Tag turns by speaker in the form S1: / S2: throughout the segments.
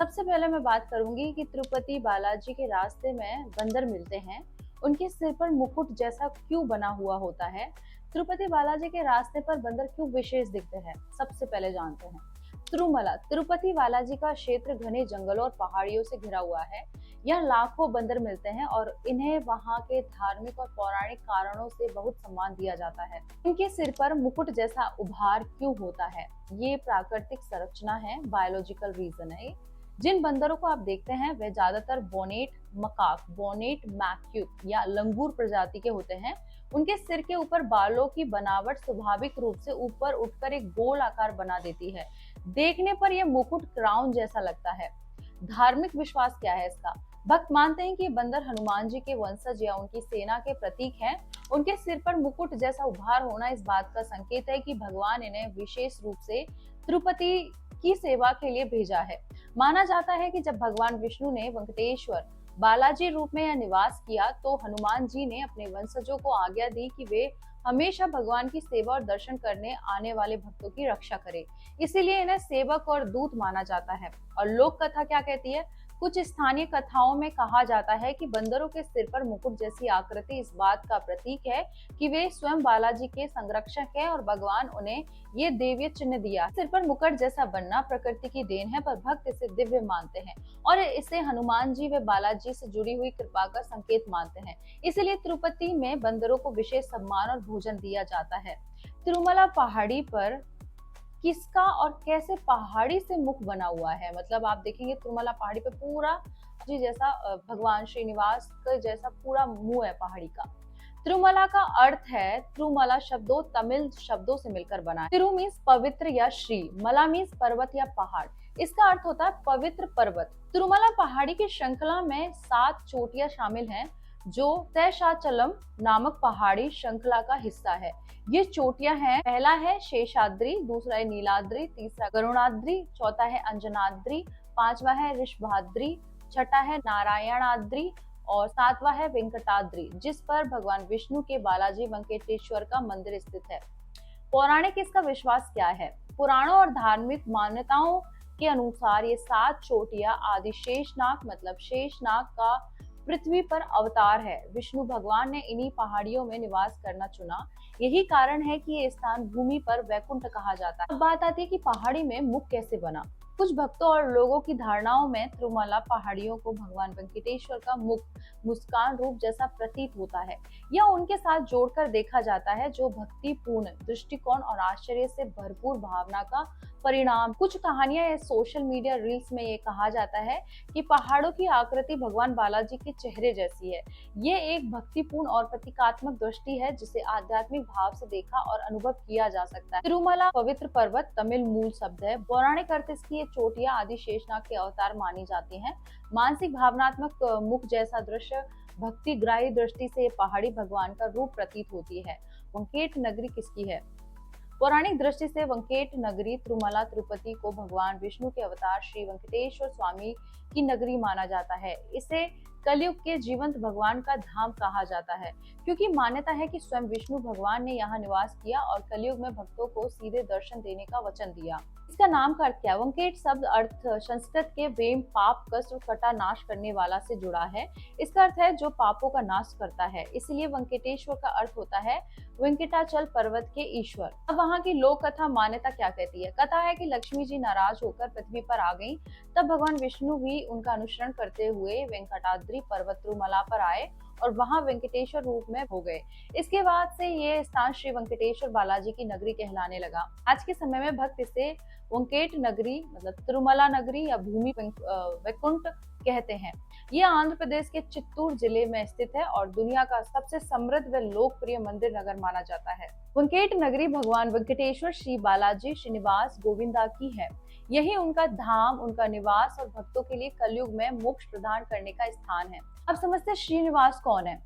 S1: सबसे पहले मैं बात करूंगी कि तिरुपति बालाजी के रास्ते में बंदर मिलते हैं। उनके सिर पर मुकुट जैसा क्यों बना हुआ होता है? तिरुपति बालाजी के रास्ते पर बंदर क्यों विशेष दिखते हैं? सबसे पहले जानते हैं। तिरुमला तिरुपति बालाजी का क्षेत्र घने जंगलों और पहाड़ियों से घिरा हुआ है। यहाँ लाखों बंदर मिलते हैं और इन्हें वहाँ के धार्मिक और पौराणिक कारणों से बहुत सम्मान दिया जाता है। इनके सिर पर मुकुट जैसा उभार क्यों होता है? ये प्राकृतिक संरचना है, बायोलॉजिकल रीजन है। जिन बंदरों को आप देखते हैं वे ज्यादातर बोनेट मकाक, बोनेट मैक्यूक या लंगूर प्रजाति के होते हैं। उनके सिर के ऊपर बालों की बनावट स्वाभाविक रूप से ऊपर उठकर एक गोल आकार बना देती है। देखने पर यह मुकुट क्राउन जैसा लगता है। धार्मिक विश्वास क्या है इसका? भक्त मानते हैं कि बंदर हनुमान जी के वंशज या उनकी सेना के प्रतीक हैं। उनके सिर पर मुकुट जैसा उभार होना इस बात का संकेत है कि भगवान इन्हें विशेष रूप से तिरुपति की सेवा के लिए भेजा है। माना जाता है कि जब भगवान विष्णु ने वेंकटेश्वर बालाजी रूप में यह निवास किया तो हनुमान जी ने अपने वंशजों को आज्ञा दी कि वे हमेशा भगवान की सेवा और दर्शन करने आने वाले भक्तों की रक्षा करें। इसीलिए इन्हें सेवक और दूत माना जाता है। और लोक कथा क्या कहती है? कुछ स्थानीय कथाओं में कहा जाता है कि बंदरों के सिर पर मुकुट जैसी आकृति इस बात का प्रतीक है कि वे स्वयं बालाजी के संरक्षक हैं और भगवान उन्हें ये देवीय चिन्ह दिया। सिर पर मुकुट जैसा बनना प्रकृति की देन है, पर भक्त इसे दिव्य मानते हैं और इसे हनुमान जी व बालाजी से जुड़ी हुई कृपा का संकेत मानते हैं। इसीलिए तिरुपति में बंदरों को विशेष सम्मान और भोजन दिया जाता है। तिरुमला पहाड़ी पर किसका और कैसे पहाड़ी से मुख बना हुआ है? मतलब आप देखेंगे तिरुमला पहाड़ी पे पूरा जी जैसा भगवान श्रीनिवास का जैसा पूरा मुंह है पहाड़ी का। तिरुमला का अर्थ है, तिरुमला शब्दों तमिल शब्दों से मिलकर बना है। तिरु मीन्स पवित्र या श्री, मला मीन्स पर्वत या पहाड़। इसका अर्थ होता है पवित्र पर्वत। तिरुमला पहाड़ी की श्रृंखला में 7 चोटियां शामिल हैं जो शेषाचलम नामक पहाड़ी श्रृंखला का हिस्सा है। ये चोटियां हैं, पहला है शेषाद्री, दूसरा है नीलाद्री, तीसरा गरुणाद्री, चौथा है अंजनाद्री, पांचवा है ऋषभाद्री, छठा है नारायणाद्री और सातवां है वेंकटाद्री, जिस पर भगवान विष्णु के बालाजी वेंकटेश्वर का मंदिर स्थित है। पौराणिक इसका विश्वास क्या है? पुराणों और धार्मिक मान्यताओं के अनुसार ये 7 चोटियां आदि शेषनाग मतलब शेषनाग का पृथ्वी पर अवतार है। विष्णु भगवान ने इन्हीं पहाड़ियों में निवास करना चुना। यही कारण है कि ये स्थान भूमि पर वैकुंठ कहा जाता है। अब बात आती है कि पहाड़ी में मुख कैसे बना। कुछ भक्तों और लोगों की धारणाओं में तिरुमला पहाड़ियों को भगवान वेंकटेश्वर का मुख मुस्कान रूप जैसा प्रतीत होता है या उनके साथ जोड़कर देखा जाता है, जो भक्तिपूर्ण दृष्टिकोण और आश्चर्य से भरपूर भावना का परिणाम। कुछ कहानियां या सोशल मीडिया रील्स में ये कहा जाता है कि पहाड़ों की आकृति भगवान बालाजी के चेहरे जैसी है। ये एक भक्तिपूर्ण और प्रतीकात्मक दृष्टि है जिसे आध्यात्मिक भाव से देखा और अनुभव किया जा सकता है। तिरुमला पवित्र पर्वत तमिल मूल शब्द है। पौराणिक अर्थ इसकी चोटियां आदि शेषनाग के अवतार मानी जाती हैं। मानसिक भावनात्मक मुख जैसा दृश्य भक्तिग्राही दृष्टि से पहाड़ी भगवान का रूप प्रतीत होती है। वेंकट नगरी किसकी है? पौराणिक दृष्टि से वेंकट नगरी तिरुमला तिरुपति को भगवान विष्णु के अवतार श्री वेंकटेश्वर स्वामी की नगरी माना जाता है। इसे कलयुग के जीवंत भगवान का धाम कहा जाता है क्योंकि मान्यता है कि स्वयं विष्णु भगवान ने यहाँ निवास किया और कलयुग में भक्तों को सीधे दर्शन देने का वचन दिया। इसका नाम का अर्थ क्या है? वेंकट शब्द अर्थ संस्कृत के वेम पाप कष्ट और कटा नाश करने वाला से जुड़ा है। इसका अर्थ है जो पापों का नाश करता है। इसलिए वेंकटेश्वर का अर्थ होता है वेंकटाचल पर्वत के ईश्वर। अब वहाँ की लोक कथा मान्यता क्या कहती है? कथा है कि लक्ष्मी जी नाराज होकर पृथ्वी पर आ गईं, तब भगवान विष्णु भी उनका अनुसरण करते हुए वेंकटाद्रि पर्वत तिरुमला पर आए और वहां वेंकटेश्वर रूप में हो गए। इसके बाद से ये स्थान श्री वेंकटेश्वर बालाजी की नगरी कहलाने लगा। आज के समय में भक्त इसे वेंकट नगरी मतलब तिरुमला नगरी या भूमि वैकुंठ कहते हैं। ये आंध्र प्रदेश के चित्तूर जिले में स्थित है और दुनिया का सबसे समृद्ध व लोकप्रिय मंदिर नगर माना जाता है। वेंकट नगरी भगवान वेंकटेश्वर श्री बालाजी श्रीनिवास गोविंदा की है। यही उनका धाम, उनका निवास और भक्तों के लिए कलयुग में मोक्ष प्रदान करने का स्थान है। अब समझते हैं श्रीनिवास कौन है।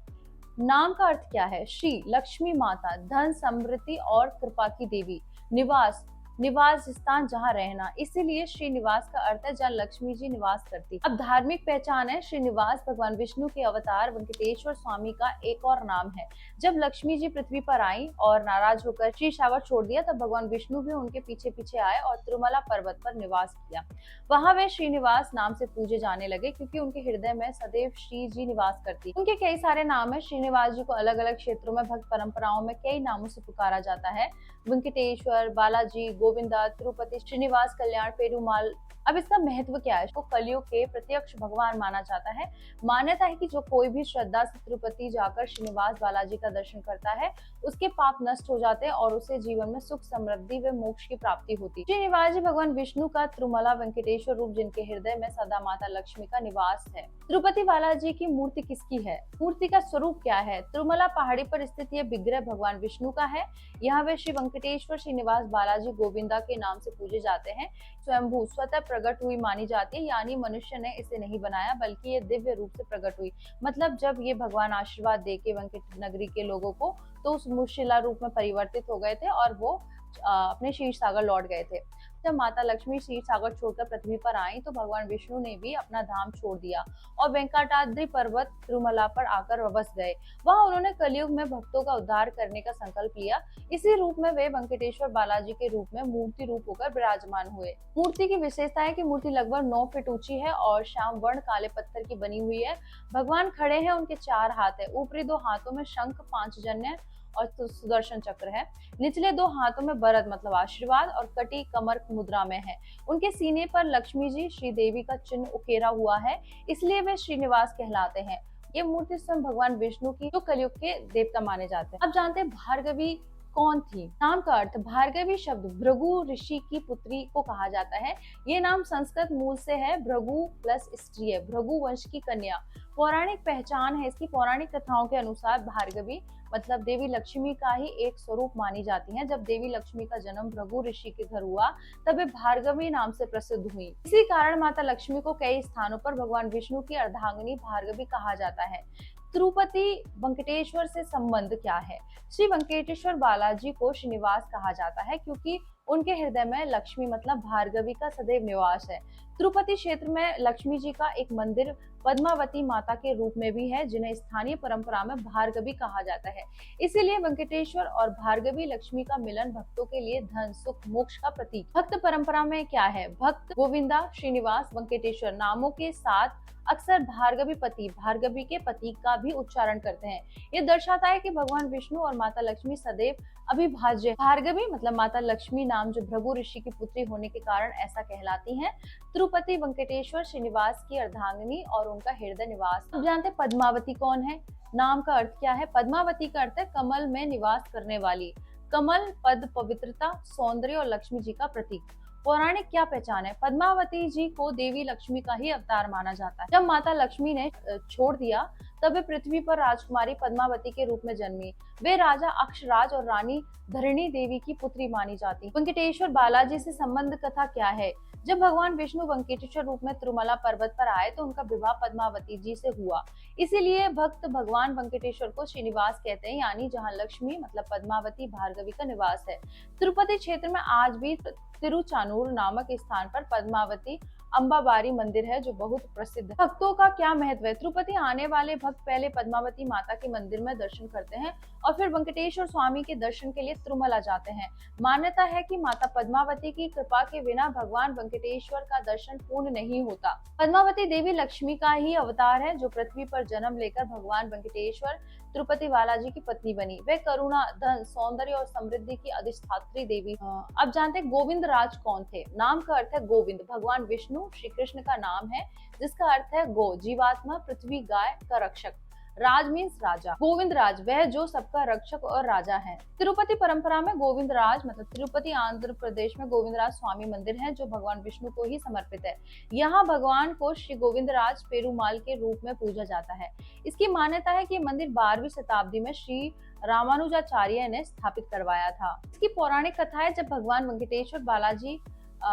S1: नाम का अर्थ क्या है? श्री लक्ष्मी माता, धन समृद्धि और कृपा की देवी। निवास निवास स्थान जहाँ रहना, इसीलिए श्रीनिवास का अर्थ है जहाँ लक्ष्मी जी निवास करती। अब धार्मिक पहचान है, श्रीनिवास भगवान विष्णु के अवतार वेंकटेश्वर स्वामी का एक और नाम है। जब लक्ष्मी जी पृथ्वी पर आई और नाराज होकर क्षीरसागर छोड़ दिया, तब भगवान विष्णु भी उनके पीछे पीछे आए और तिरुमला पर्वत पर निवास किया। वहां वे श्रीनिवास नाम से पूजे जाने लगे, क्योंकि उनके हृदय में सदैव श्री जी निवास करती। उनके कई सारे नाम है। श्रीनिवास जी को अलग अलग क्षेत्रों में भक्त परंपराओं में कई नामों से पुकारा जाता है। वेंकटेश्वर, बालाजी, गोविंदा, तिरुपति, श्रीनिवास, कल्याण, पेरुमाल। अब इसका महत्व क्या है? इसको कलयुग के प्रत्यक्ष भगवान माना जाता है। मान्यता है कि जो कोई भी श्रद्धा से तिरुपति जाकर श्रीनिवास बालाजी का दर्शन करता है, उसके पाप नष्ट हो जाते हैं और उसे जीवन में सुख, समृद्धि व मोक्ष की प्राप्ति होती है। श्रीनिवास जी भगवान विष्णु का तिरुमला वेंकटेश्वर रूप, जिनके हृदय में सदा माता लक्ष्मी का निवास है। तिरुपति बालाजी की मूर्ति किसकी है? मूर्ति का स्वरूप क्या है? तिरुमला पहाड़ी पर स्थित यह विग्रह भगवान विष्णु का है। यहाँ वे श्री वेंकटेश्वर, श्रीनिवास, बालाजी, गोविंदा के नाम से पूजे जाते हैं। स्वयंभू स्वतः प्रकट हुई मानी जाती है, यानी मनुष्य ने इसे नहीं बनाया, बल्कि ये दिव्य रूप से प्रकट हुई। मतलब जब ये भगवान आशीर्वाद देके वेंकट नगरी के लोगों को, तो उस शिला रूप में परिवर्तित हो गए थे और वो अपने क्षीरसागर लौट गए थे। जब माता लक्ष्मी क्षीरसागर छोड़कर पृथ्वी पर आई, तो भगवान विष्णु ने भी अपना धाम छोड़ दिया और वेंकटाद्रि पर्वत तिरुमला पर आकर बस गए। वहां उन्होंने कलयुग में भक्तों का उद्धार करने का संकल्प लिया। इसी रूप में वे वेंकटेश्वर बालाजी के रूप में मूर्ति रूप होकर विराजमान हुए। मूर्ति की विशेषता है कि मूर्ति लगभग 9 फीट ऊंची है और श्याम वर्ण काले पत्थर की बनी हुई है। भगवान खड़े हैं, उनके 4 हाथ है। ऊपरी 2 हाथों में शंख, 5 जन्य और सुदर्शन चक्र है। निचले 2 हाथों में बरद मतलब आशीर्वाद और कटी कमर मुद्रा में है। उनके सीने पर लक्ष्मी जी श्रीदेवी का चिन्ह उकेरा हुआ है, इसलिए वे श्रीनिवास कहलाते हैं। ये मूर्ति स्वयं भगवान विष्णु की, जो कलयुग के देवता माने जाते हैं। अब जानते हैं भार्गवी कौन थी। नाम का अर्थ भार्गवी शब्द भृगु ऋषि की पुत्री को कहा जाता है। ये नाम संस्कृत मूल से है, भृगु प्लस स्त्री है, भृगु वंश की कन्या। पौराणिक पहचान है इसकी। पौराणिक कथाओं के अनुसार भार्गवी मतलब देवी लक्ष्मी का ही एक स्वरूप मानी जाती है। जब देवी लक्ष्मी का जन्म भृगु ऋषि के घर हुआ, तब वे भार्गवी नाम से प्रसिद्ध हुई। इसी कारण माता लक्ष्मी को कई स्थानों पर भगवान विष्णु की अर्धांगिनी भार्गवी कहा जाता है। तिरुपति वेंकटेश्वर से संबंध क्या है? श्री वेंकटेश्वर बालाजी को श्रीनिवास कहा जाता है, क्योंकि उनके हृदय में लक्ष्मी मतलब भार्गवी का सदैव निवास है। तिरुपति क्षेत्र में लक्ष्मी जी का एक मंदिर पद्मावती माता के रूप में भी है, जिन्हें स्थानीय परंपरा में भार्गवी कहा जाता है। इसीलिए वेंकटेश्वर और भार्गवी लक्ष्मी का मिलन भक्तों के लिए धन, सुख, मोक्ष का प्रतीक। भक्त परंपरा में क्या है? भक्त गोविंदा, श्रीनिवास, वेंकटेश्वर नामों के साथ अक्सर भार्गवी पति, भार्गवी के पति का भी उच्चारण करते हैं। ये दर्शाता है कि भगवान विष्णु और माता लक्ष्मी सदैव अविभाज्य। भार्गवी मतलब माता लक्ष्मी नाम जो भृगु ऋषि की पुत्री होने के कारण ऐसा कहलाती हैं। तिरुपति वेंकटेश्वर श्रीनिवास की अर्धांगिनी और उनका हृदय निवास। अब जानते हैं पद्मावती कौन है। नाम का अर्थ क्या है? पद्मावती का अर्थ है कमल में निवास करने वाली। कमल पद पवित्रता, सौंदर्य और लक्ष्मी जी का प्रतीक। पौराणिक क्या पहचान है? पद्मावती जी को देवी लक्ष्मी का ही अवतार माना जाता है। जब माता लक्ष्मी ने छोड़ दिया, तब वे पृथ्वी पर राजकुमारी पद्मावती के रूप में जन्मी। वे राजा अक्षराज और रानी धरणी देवी की पुत्री मानी जाती। वेंकटेश्वर बालाजी से संबंध कथा क्या है? जब भगवान विष्णु वेंकटेश्वर रूप में तिरुमला पर्वत पर आए, तो उनका विवाह पद्मावती जी से हुआ। इसीलिए भक्त भगवान वेंकटेश्वर को श्रीनिवास कहते हैं, यानी जहाँ लक्ष्मी मतलब पद्मावती भार्गवी का निवास है। तिरुपति क्षेत्र में आज भी तिरुचानूर नामक स्थान पर पद्मावती अंबाबारी मंदिर है, जो बहुत प्रसिद्ध है। भक्तों का क्या महत्व है? तिरुपति आने वाले भक्त पहले पद्मावती माता के मंदिर में दर्शन करते हैं और फिर वेंकटेश्वर स्वामी के दर्शन के लिए तिरुमला जाते हैं। मान्यता है कि माता पद्मावती की कृपा के बिना भगवान वेंकटेश्वर का दर्शन पूर्ण नहीं होता। पद्मावती देवी लक्ष्मी का ही अवतार है, जो पृथ्वी पर जन्म लेकर भगवान वेंकटेश्वर तिरुपति बालाजी की पत्नी बनी। वे करुणा, धन, सौंदर्य और समृद्धि की अधिष्ठात्री देवी। अब जानते हैं गोविंद राज कौन थे। नाम का अर्थ है गोविंद, भगवान विष्णु श्री कृष्ण का नाम है, जिसका अर्थ है गो, जीवात्मा, पृथ्वी, गाय का रक्षक। राज मीन्स राजा। गोविंद राज वह जो सबका रक्षक और राजा है। तिरुपति परंपरा में गोविंद राज मतलब तिरुपति आंध्र प्रदेश में गोविंदराज स्वामी मंदिर है, जो भगवान विष्णु को ही समर्पित है। यहाँ भगवान को श्री गोविंदराज पेरुमाल के रूप में पूजा जाता है। इसकी मान्यता है कि मंदिर 12वीं शताब्दी में श्री रामानुजाचार्य ने स्थापित करवाया था। इसकी पौराणिक कथा है, जब भगवान वेंकटेश्वर बालाजी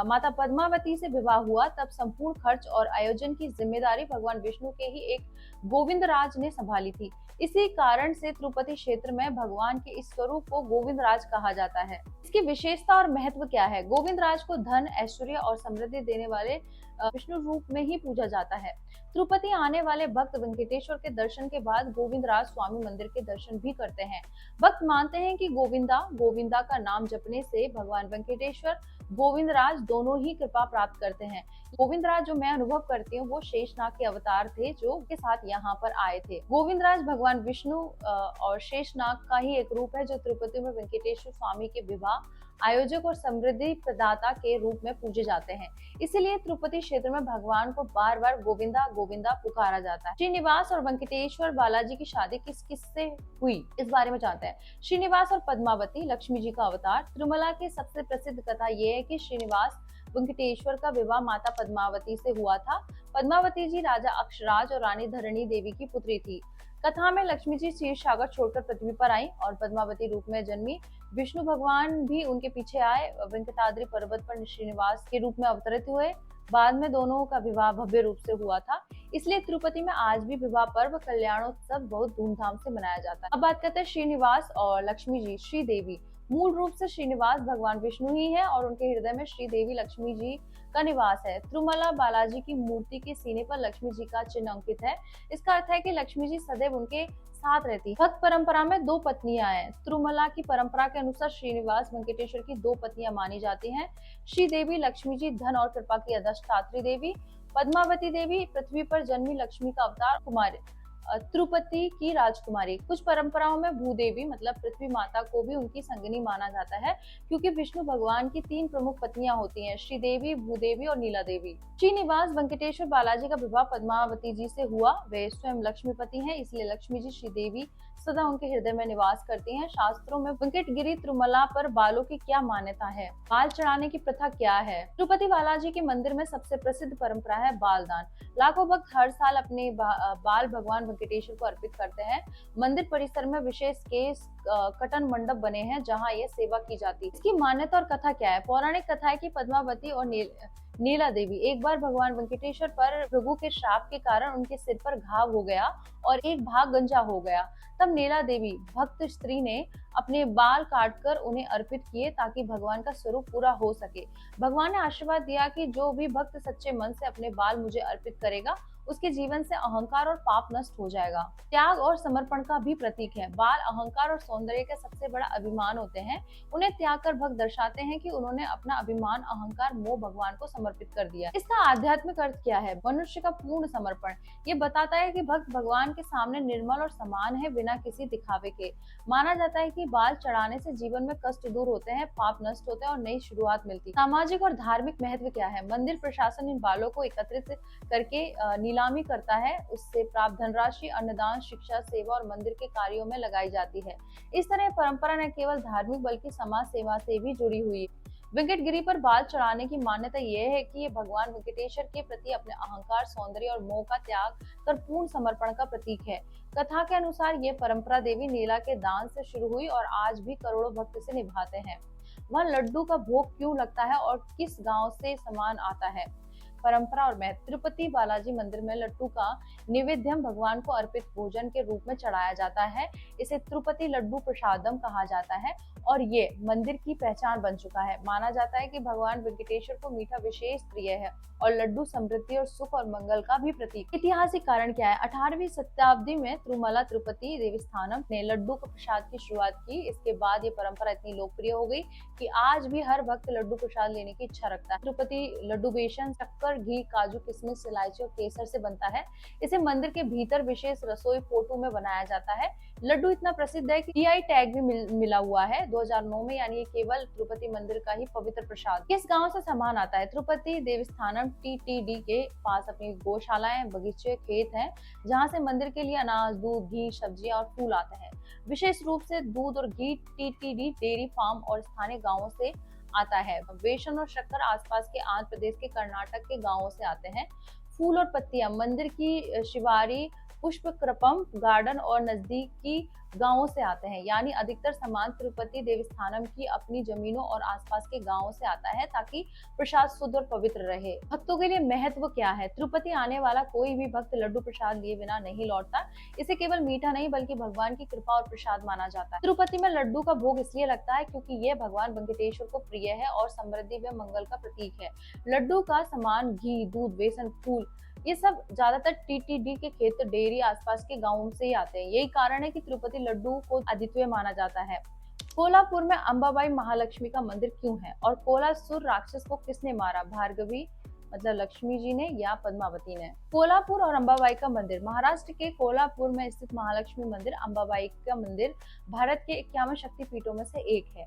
S1: माता पद्मावती से विवाह हुआ तब संपूर्ण खर्च और आयोजन की जिम्मेदारी भगवान विष्णु के ही एक गोविंदराज ने संभाली थी। इसी कारण से तिरुपति क्षेत्र में भगवान के इस स्वरूप को गोविंदराज कहा जाता है। इसकी विशेषता और महत्व क्या है? गोविंदराज को धन, ऐश्वर्य और समृद्धि देने वाले विष्णु रूप में ही पूजा जाता है। तिरुपति आने वाले भक्त वेंकटेश्वर के दर्शन के बाद गोविंदराज स्वामी मंदिर के दर्शन भी करते हैं। भक्त मानते हैं कि गोविंदा गोविंदा का नाम जपने से भगवान वेंकटेश्वर गोविंदराज दोनों ही कृपा प्राप्त करते हैं। गोविंदराज जो मैं अनुभव करती हूँ वो शेषनाग के अवतार थे जो के साथ यहाँ पर आए थे। गोविंदराज भगवान विष्णु और शेषनाग का ही एक रूप है जो तिरुपति में वेंकटेश्वर स्वामी के विवाह आयोजक और समृद्धि प्रदाता के रूप में पूजे जाते हैं। इसीलिए तिरुपति क्षेत्र में भगवान को बार बार गोविंदा गोविंदा पुकारा जाता है। श्रीनिवास और वेंकटेश्वर बालाजी की शादी किस किस से हुई, इस बारे में जानते हैं। श्रीनिवास और पद्मावती लक्ष्मी जी का अवतार। तिरुमला की सबसे प्रसिद्ध कथा यह है कि श्रीनिवास वेंकटेश्वर का विवाह माता पद्मावती से हुआ था। पद्मावती जी राजा अक्षराज और रानी धरणी देवी की पुत्री थी। कथा में लक्ष्मी जी क्षीर सागर छोड़कर पृथ्वी पर आई और पद्मावती रूप में जन्मी। विष्णु भगवान भी उनके पीछे आए, वेंकटाद्रि पर्वत पर श्रीनिवास के रूप में अवतरित हुए। बाद में दोनों का विवाह भव्य रूप से हुआ था। इसलिए तिरुपति में आज भी विवाह पर्व कल्याणोत्सव बहुत धूमधाम से मनाया जाता है। अब बात करते हैं श्रीनिवास और लक्ष्मी जी। श्रीदेवी मूल रूप से श्रीनिवास भगवान विष्णु ही है और उनके हृदय में श्रीदेवी लक्ष्मी जी का निवास है। तिरुमला बालाजी की मूर्ति के सीने पर लक्ष्मी जी का चिन्ह अंकित है। इसका अर्थ है कि लक्ष्मी जी सदैव उनके साथ रहती। भक्त परंपरा में दो पत्नियां हैं। तिरुमला की परंपरा के अनुसार श्रीनिवास वेंकटेश्वर की दो पत्नियां मानी जाती हैं। श्रीदेवी लक्ष्मी जी धन और कृपा की अधिष्ठात्री देवी, पद्मावती देवी पृथ्वी पर जन्मी लक्ष्मी का अवतार कुमारी, तिरुपति की राजकुमारी। कुछ परंपराओं में भूदेवी मतलब पृथ्वी माता को भी उनकी संगिनी माना जाता है क्योंकि विष्णु भगवान की तीन प्रमुख पत्नियां होती हैं, श्रीदेवी, भूदेवी और नीला देवी। श्रीनिवास वेंकटेश्वर बालाजी का विवाह पद्मावती जी से हुआ। वे स्वयं लक्ष्मीपति हैं, इसलिए लक्ष्मी जी श्रीदेवी सदा उनके हृदय में निवास करती हैं। शास्त्रों में वेंकटगिरी तिरुमला पर बालों की क्या मान्यता है, बाल चढ़ाने की प्रथा क्या है? तिरुपति बालाजी के मंदिर में सबसे प्रसिद्ध परंपरा है बालदान। लाखों भक्त हर साल अपने बाल भगवान वेंकटेश्वर को अर्पित करते हैं। मंदिर परिसर में विशेष केस कटन मंडप बने हैं जहां यह सेवा की जाती है। इसकी मान्यता और कथा क्या है? पौराणिक कथा है कि पद्मावती और नीला देवी एक बार भगवान वेंकटेश्वर पर भृगु के श्राप के कारण उनके सिर पर घाव हो गया और एक भाग गंजा हो गया। तब नीला देवी भक्त स्त्री ने अपने बाल काटकर उन्हें अर्पित किए ताकि भगवान का स्वरूप पूरा हो सके। भगवान ने आशीर्वाद दिया कि जो भी भक्त सच्चे मन से अपने बाल मुझे अर्पित करेगा उसके जीवन से अहंकार और पाप नष्ट हो जाएगा। त्याग और समर्पण का भी प्रतीक है। बाल अहंकार और सौंदर्य का सबसे बड़ा अभिमान होते हैं। उन्हें त्याग कर भक्त दर्शाते हैं कि उन्होंने अपना अभिमान, अहंकार, मोह भगवान को समर्पित कर दिया। इसका आध्यात्मिक अर्थ क्या है? मनुष्य का पूर्ण समर्पण। ये बताता है कि भक्त भगवान के सामने निर्मल और समान है, बिना किसी दिखावे के। माना जाता है कि बाल चढ़ाने से जीवन में कष्ट दूर होते हैं, पाप नष्ट होते हैं और नई शुरुआत मिलती है। सामाजिक और धार्मिक महत्व क्या है? मंदिर प्रशासन इन बालों को एकत्रित करके नीलामी करता है। उससे प्राप्त धनराशि अन्नदान, शिक्षा, सेवा और मंदिर के कार्यों में लगाई जाती है। इस तरह परंपरा न केवल धार्मिक बल्कि समाज सेवा से भी जुड़ी हुई है। वेंकटगिरी पर बाल चढ़ाने की मान्यता यह है कि ये भगवान वेंकटेश्वर के प्रति अपने अहंकार, सौंदर्य और मोह का त्याग कर पूर्ण समर्पण का प्रतीक है। कथा के अनुसार ये परंपरा देवी नीला के दान से शुरू हुई और आज भी करोड़ों भक्त इसे निभाते हैं। वहाँ लड्डू का भोग क्यों लगता है और किस गांव से सामान आता है? परंपरा और महत्व। तिरुपति बालाजी मंदिर में लड्डू का निवेद्यम भगवान को अर्पित भोजन के रूप में चढ़ाया जाता है। इसे तिरुपति लड्डू प्रसादम कहा जाता है और ये मंदिर की पहचान बन चुका है। माना जाता है कि भगवान वेंकटेश्वर को मीठा विशेष प्रिय है और लड्डू समृद्धि और सुख और मंगल का भी प्रतीक। ऐतिहासिक कारण क्या है? 18वीं शताब्दी में तिरुमला तिरुपति देवस्थानम ने लड्डू के प्रसाद की शुरुआत की। इसके बाद ये परंपरा इतनी लोकप्रिय हो गई कि आज भी हर भक्त लड्डू प्रसाद लेने की इच्छा रखता है। तिरुपति लड्डू बेसन शक्कर, घी, काजू, किशमिश, इलायची और केसर से बनता है। इसे मंदिर के भीतर विशेष रसोई पोटू में बनाया जाता है। लड्डू इतना प्रसिद्ध है कि GI टैग भी मिला हुआ है 2009 में, यानी ये केवल तिरुपति मंदिर का ही पवित्र प्रसाद। किस गांव से सामान आता है? तिरुपति देवस्थानम TTD के पास अपनी गौशालाएं, बगीचे, खेत हैं जहां से मंदिर के लिए अनाज, दूध, घी, सब्जियां और फूल आते हैं। विशेष रूप से दूध और घी TTD डेयरी फार्म और स्थानीय गाँवों से आता है। बेसन और शक्कर आसपास के आंध्र प्रदेश के, कर्नाटक के गांवों से आते हैं। फूल और पत्तियां मंदिर की शिवारी पुष्पक्रपम गार्डन और नजदीकी गांवों से आते हैं। यानी अधिकतर सामान तिरुपति देवस्थानम की अपनी जमीनों और आसपास के गांवों से आता है ताकि प्रसाद शुद्ध और पवित्र रहे। भक्तों के लिए महत्व क्या है? तिरुपति आने वाला कोई भी भक्त लड्डू प्रसाद लिए बिना नहीं लौटता। इसे केवल मीठा नहीं बल्कि भगवान की कृपा और प्रसाद माना जाता है। तिरुपति में लड्डू का भोग इसलिए लगता है क्योंकि यह भगवान वेंकटेश्वर को प्रिय है और समृद्धि व मंगल का प्रतीक है। लड्डू का सामान घी, दूध, बेसन, फूल ये सब ज्यादातर टीटीडी के खेत, डेयरी आसपास के गांवों से ही आते हैं। यही कारण है कि तिरुपति लड्डू को अद्वितीय माना जाता है। कोल्हापुर में अंबाबाई महालक्ष्मी का मंदिर क्यों है और कोलासुर राक्षस को किसने मारा? भार्गवी मतलब लक्ष्मी जी ने या पद्मावती ने? कोल्हापुर और अंबाबाई का मंदिर। महाराष्ट्र के कोल्हापुर में स्थित महालक्ष्मी मंदिर, अंबाबाई का मंदिर भारत के 51 शक्तिपीठों में से एक है।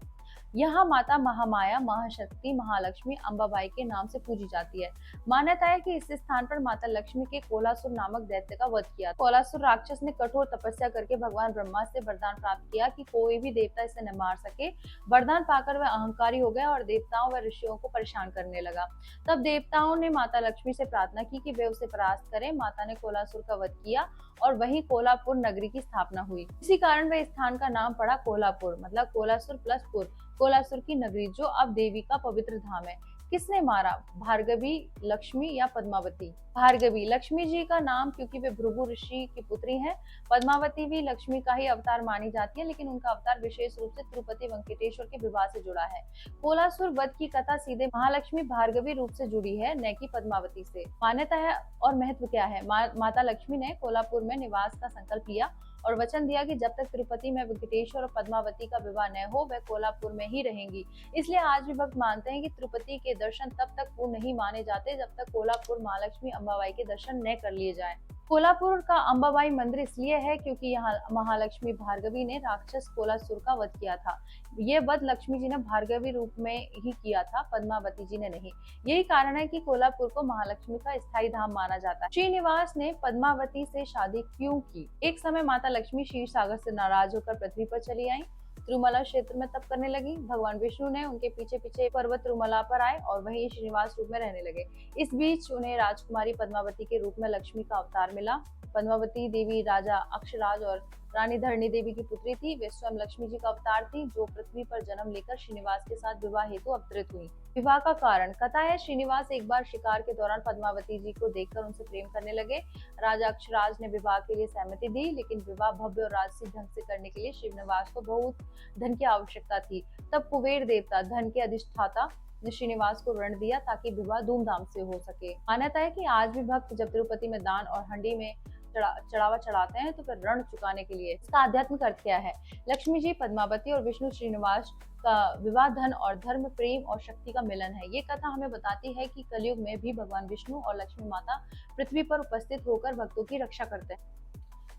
S1: यहाँ माता महामाया, महाशक्ति, महालक्ष्मी, अंबाबाई के नाम से पूजी जाती है। मान्यता है कि इस स्थान पर माता लक्ष्मी के कोलासुर नामक दैत्य का वध किया। कोलासुर राक्षस ने कठोर तपस्या करके भगवान ब्रह्मा से वरदान प्राप्त किया कि कोई भी देवता इसे न मार सके। वरदान पाकर वह अहंकारी हो गया और देवताओं व ऋषियों को परेशान करने लगा। तब देवताओं ने माता लक्ष्मी से प्रार्थना की कि वे उसे परास्त करें। माता ने कोलासुर का वध किया और वहीं कोल्हापुर नगरी की स्थापना हुई। इसी कारण वह स्थान का नाम पड़ा कोल्हापुर, मतलब कोलासुर प्लस पुर, कोलासुर की नगरी, जो अब देवी का पवित्र धाम है। किसने मारा? भार्गवी, लक्ष्मी या पद्मावती? भार्गवी। लक्ष्मी जी का नाम क्योंकि वे भृगु ऋषि की पुत्री हैं। पद्मावती भी लक्ष्मी का ही अवतार मानी जाती है, लेकिन उनका अवतार विशेष रूप से तिरुपति वेंकटेश्वर के विवाह से जुड़ा है। कोलासुर वध की कथा सीधे महालक्ष्मी भार्गवी रूप से जुड़ी है, न कि पद्मावती से। मान्यता है और महत्व क्या है? माता लक्ष्मी ने कोल्हापुर में निवास का संकल्प लिया और वचन दिया कि जब तक तिरुपति में वेंकटेश्वर और पद्मावती का विवाह न हो वह कोल्हापुर में ही रहेंगी। इसलिए आज भी भक्त मानते हैं कि तिरुपति के दर्शन तब तक पूर्ण नहीं माने जाते जब तक कोल्हापुर महालक्ष्मी अंबाबाई के दर्शन न कर लिए जाएं। कोल्हापुर का अंबाबाई मंदिर इसलिए है क्योंकि यहाँ महालक्ष्मी भार्गवी ने राक्षस कोलासुर का वध किया था। ये वध लक्ष्मी जी ने भार्गवी रूप में ही किया था, पद्मावती जी ने नहीं। यही कारण है कि कोल्हापुर को महालक्ष्मी का स्थायी धाम माना जाता है। श्रीनिवास ने पद्मावती से शादी क्यों की? एक समय माता लक्ष्मी क्षीर सागर से नाराज होकर पृथ्वी पर चली आई, तिरुमला क्षेत्र में तप करने लगी। भगवान विष्णु ने उनके पीछे पीछे पर्वत तिरुमला पर आए और वहीं श्रीनिवास रूप में रहने लगे। इस बीच उन्हें राजकुमारी पद्मावती के रूप में लक्ष्मी का अवतार मिला। पद्मावती देवी राजा अक्षराज और रानी धरणी देवी की पुत्री थी। वे स्वयं लक्ष्मी जी का अवतार थी जो पृथ्वी पर जन्म लेकर श्रीनिवास के साथ विवाह हेतु अवतरित हुई। विवाह का कारण। कथा है श्रीनिवास एक बार शिकार के दौरान पद्मावती जी को देखकर उनसे प्रेम करने लगे। राजा अक्षराज ने विवाह के लिए सहमति दी, लेकिन विवाह भव्य और राजसी ढंग से करने के लिए श्रीनिवास को बहुत धन की आवश्यकता थी। तब कुबेर देवता, धन के अधिष्ठाता, ने श्रीनिवास को ऋण दिया ताकि विवाह धूमधाम से हो सके। मान्यता है कि आज भी भक्त जब तिरुपति में दान और हंडी में चढ़ावा चढ़ाते हैं तो फिर ऋण चुकाने के लिए। इसका आध्यात्मिक अर्थ क्या है? लक्ष्मी जी, पद्मावती और विष्णु श्रीनिवास का विवाह धन और धर्म, प्रेम और शक्ति का मिलन है। ये कथा हमें बताती है कि कलयुग में भी भगवान विष्णु और लक्ष्मी माता पृथ्वी पर उपस्थित होकर भक्तों की रक्षा करते हैं।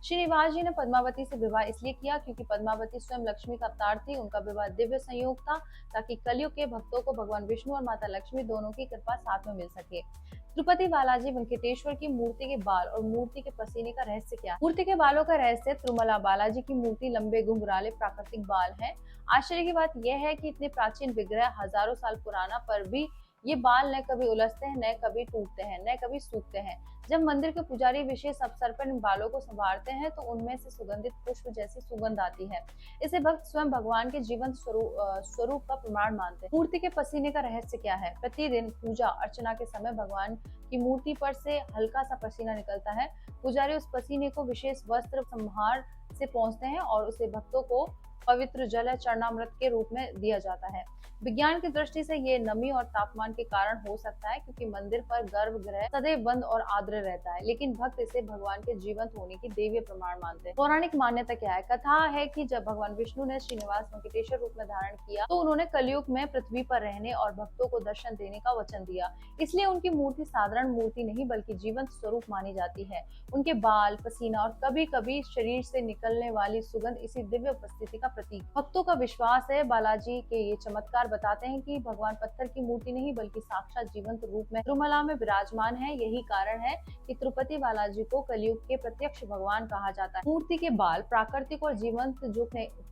S1: श्रीनिवास जी ने पद्मावती से विवाह इसलिए किया क्योंकि पद्मावती स्वयं लक्ष्मी का अवतार थी। उनका विवाह दिव्य संयोग था ताकि कलयुग के भक्तों को भगवान विष्णु और माता लक्ष्मी दोनों की कृपा साथ में मिल सके। तिरुपति बालाजी वेंकटेश्वर की मूर्ति के बाल और मूर्ति के पसीने का रहस्य क्या? मूर्ति के बालों का रहस्य। तिरुमला बालाजी की मूर्ति लंबे घुंघराले प्राकृतिक बाल है। आश्चर्य की बात यह है कि इतने प्राचीन विग्रह, हजारों साल पुराना, पर भी ये बाल न कभी उलझते हैं, न कभी टूटते हैं, न कभी सूखते हैं। जब मंदिर के पुजारी विशेष अवसर पर इन बालों को संवारते हैं तो उनमें से सुगंधित पुष्प जैसी सुगंध आती है। इसे भक्त स्वयं भगवान के जीवंत स्वरूप का प्रमाण मानते हैं। मूर्ति के पसीने का रहस्य क्या है? प्रतिदिन पूजा अर्चना के समय भगवान की मूर्ति पर से हल्का सा पसीना निकलता है। पुजारी उस पसीने को विशेष वस्त्र संहार से पोंछते हैं और उसे भक्तों को पवित्र जल या चरणामृत के रूप में दिया जाता है। विज्ञान की दृष्टि से ये नमी और तापमान के कारण हो सकता है क्योंकि मंदिर पर गर्भगृह सदैव बंद और आर्द्र रहता है, लेकिन भक्त इसे भगवान के जीवंत होने की देवीय प्रमाण मानते हैं। पौराणिक मान्यता क्या है? कथा है कि जब भगवान विष्णु ने श्रीनिवास वेंकटेश्वर रूप में धारण किया तो उन्होंने कलयुग में पृथ्वी पर रहने और भक्तों को दर्शन देने का वचन दिया। इसलिए उनकी मूर्ति साधारण मूर्ति नहीं बल्कि जीवंत स्वरूप मानी जाती है। उनके बाल, पसीना और कभी कभी शरीर से निकलने वाली सुगंध इसी दिव्य उपस्थिति का प्रतीक। भक्तों का विश्वास है बालाजी के ये चमत्कार बताते हैं कि भगवान पत्थर की मूर्ति नहीं बल्कि साक्षात जीवंत रूप में तिरुमला में विराजमान है। यही कारण है कि तिरुपति बालाजी को कलयुग के प्रत्यक्ष भगवान कहा जाता है। मूर्ति के बाल प्राकृतिक और जीवंत जो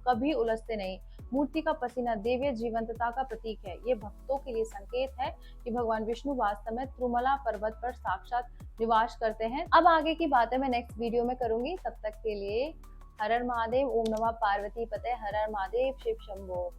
S1: कभी उलझते नहीं। मूर्ति का पसीना दिव्य जीवंतता का प्रतीक है। ये भक्तों के लिए संकेत है कि भगवान विष्णु वास्तव में तिरुमला पर्वत पर साक्षात निवास करते हैं। अब आगे की बातें मैं नेक्स्ट वीडियो में करूंगी। तब तक के लिए हर हर महादेव, ओम नमः पार्वती पते, हर हर महादेव, शिव शंभो।